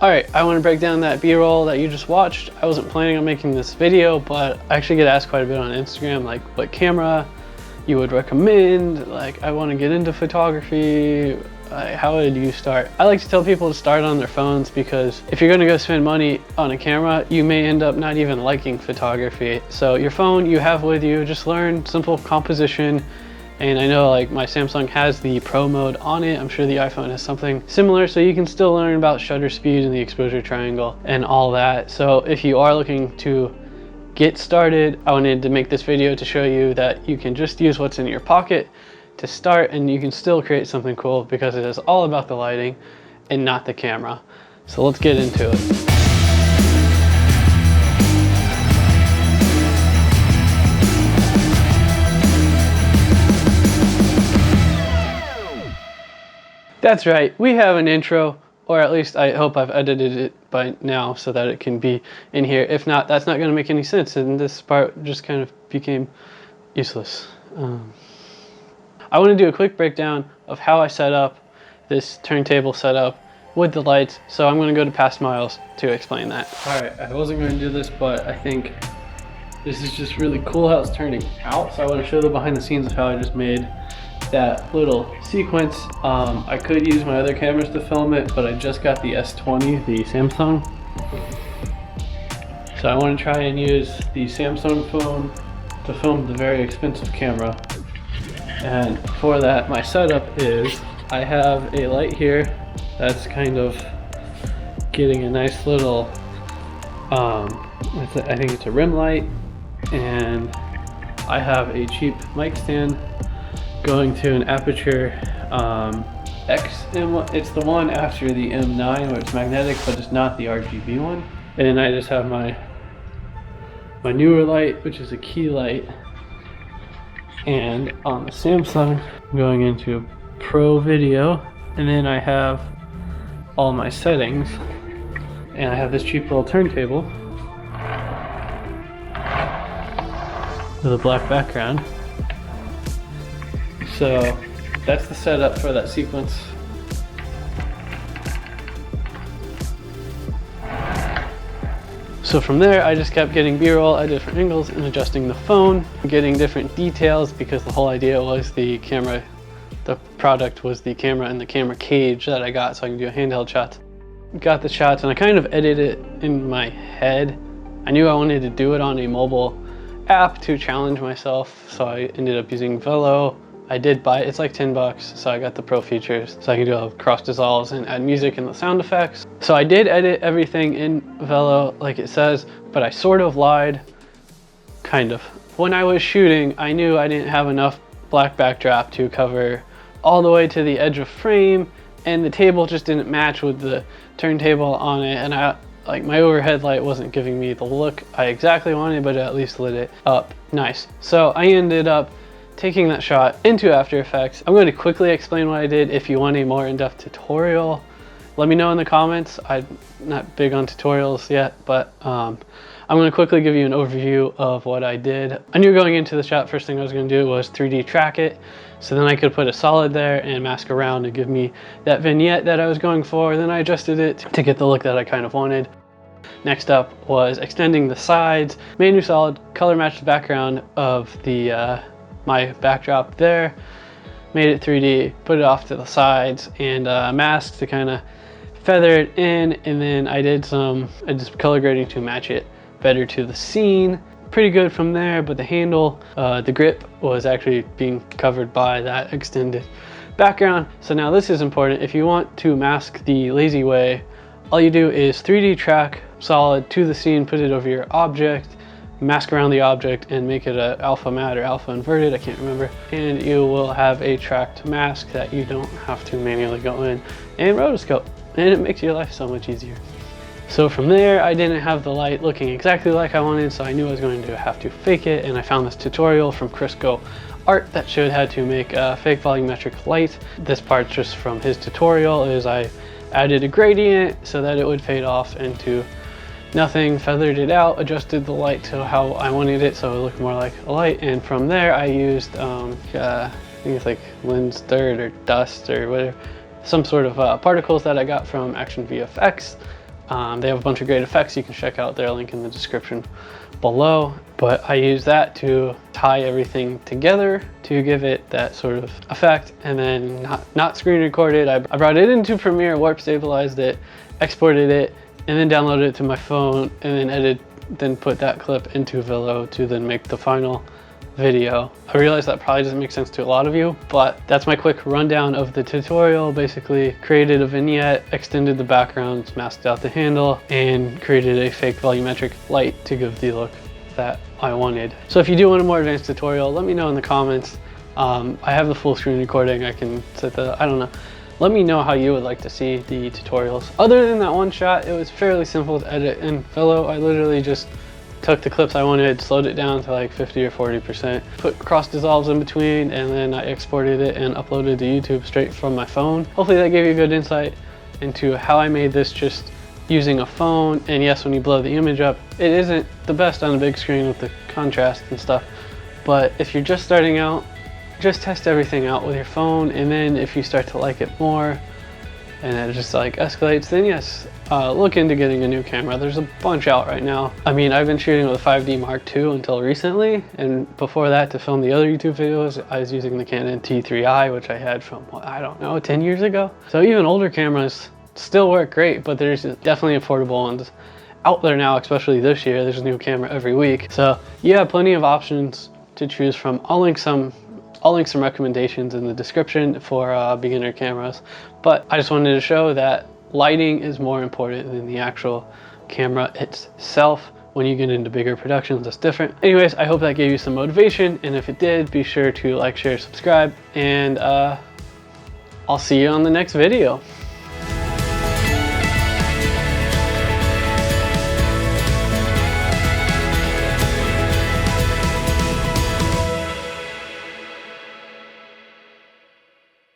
Alright, I want to break down that B-roll that you just watched. I wasn't planning on making this video, but I actually get asked quite a bit on Instagram, like what camera you would recommend. Like, I want to get into photography. How would you start? I like to tell people to start on their phones, because if you're going to go spend money on a camera, you may end up not even liking photography. So your phone you have with you, just learn simple composition. And I know like my Samsung has the Pro mode on it. I'm sure the iPhone has something similar, so you can still learn about shutter speed and the exposure triangle and all that. So if you are looking to get started, I wanted to make this video to show you that you can just use what's in your pocket to start, and you can still create something cool, because it is all about the lighting and not the camera. So let's get into it. That's right, we have an intro, or at least I hope I've edited it by now so that it can be in here. If not, that's not going to make any sense, and this part just kind of became useless. I want to do a quick breakdown of how I set up this turntable setup with the lights, so I'm going to go to past miles to explain that. Alright, I wasn't going to do this, but I think this is just really cool how it's turning out, so I want to show the behind the scenes of how I just made that little sequence. I could use my other cameras to film it, but I just got the S20, the Samsung. So I want to try and use the Samsung phone to film the very expensive camera. And for that, my setup is, I have a light here that's kind of getting a nice little, I think it's a rim light, and I have a cheap mic stand going to an Aperture X. It's the one after the M9 where it's magnetic, but it's not the RGB one. And then I just have my newer light, which is a key light. And on the Samsung, I'm going into Pro Video, and then I have all my settings, and I have this cheap little turntable with a black background. So that's the setup for that sequence. So from there, I just kept getting B-roll at different angles and adjusting the phone, getting different details, because the whole idea was the camera, the product was the camera and the camera cage that I got, so I can do handheld shots. Got the shots, and I kind of edited it in my head. I knew I wanted to do it on a mobile app to challenge myself, so I ended up using Velo. I did buy it, it's like 10 bucks, so I got the pro features, so I can do cross dissolves and add music and the sound effects. So I did edit everything in Velo like it says, but I sort of lied, kind of. When I was shooting, I knew I didn't have enough black backdrop to cover all the way to the edge of frame, and the table just didn't match with the turntable on it, and like my overhead light wasn't giving me the look I exactly wanted, but it at least lit it up nice. So I ended up taking that shot into After Effects. I'm going to quickly explain what I did. If you want a more in-depth tutorial, let me know in the comments. I'm not big on tutorials yet, but I'm going to quickly give you an overview of what I did. I knew going into the shot, first thing I was going to do was 3D track it, so then I could put a solid there and mask around to give me that vignette that I was going for. Then I adjusted it to get the look that I kind of wanted. Next up was extending the sides, made a new solid, color matched the background of the my backdrop there, made it 3D, put it off to the sides, and masked to kind of feather it in, and then I did color grading to match it better to the scene. Pretty good from there, but the handle, the grip was actually being covered by that extended background. So now this is important. If you want to mask the lazy way, all you do is 3D track solid to the scene, put it over your object, mask around the object, and make it a alpha matte or alpha inverted, I can't remember, and you will have a tracked mask that you don't have to manually go in and rotoscope, and it makes your life so much easier. So from there, I didn't have the light looking exactly like I wanted, so I knew I was going to have to fake it, and I found this tutorial from Crisco Art that showed how to make a fake volumetric light. This part just from his tutorial is I added a gradient so that it would fade off into nothing, feathered it out, adjusted the light to how I wanted it so it looked more like a light, and from there I used I think it's like lens dirt or dust or whatever, some sort of particles that I got from ActionVFX. They have a bunch of great effects. You can check out their link in the description below. But I use that to tie everything together to give it that sort of effect, and then not screen recorded. I brought it into Premiere, warp stabilized it, exported it, and then downloaded it to my phone, and then put that clip into Velo to then make the final video. I realize that probably doesn't make sense to a lot of you, but that's my quick rundown of the tutorial. Basically created a vignette, extended the backgrounds, masked out the handle, and created a fake volumetric light to give the look that I wanted. So if you do want a more advanced tutorial, let me know in the comments. I have the full screen recording. I can set the, I don't know. Let me know how you would like to see the tutorials. Other than that one shot, it was fairly simple to edit in Velo. I literally just took the clips I wanted, slowed it down to like 50 or 40%, put cross dissolves in between, and then I exported it and uploaded to YouTube straight from my phone. Hopefully that gave you a good insight into how I made this just using a phone. And yes, when you blow the image up, it isn't the best on a big screen with the contrast and stuff. But if you're just starting out, just test everything out with your phone, and then if you start to like it more and it just like escalates, then yes, look into getting a new camera. There's a bunch out right now. I mean, I've been shooting with a 5D Mark II until recently, and before that, to film the other YouTube videos, I was using the Canon T3i, which I had from, I don't know, 10 years ago. So even older cameras still work great, but there's definitely affordable ones out there now, especially this year. There's a new camera every week. So you have plenty of options to choose from. I'll link some recommendations in the description for beginner cameras, but I just wanted to show that lighting is more important than the actual camera itself. When you get into bigger productions, that's different. Anyways, I hope that gave you some motivation, and if it did, be sure to like, share, subscribe, and I'll see you on the next video.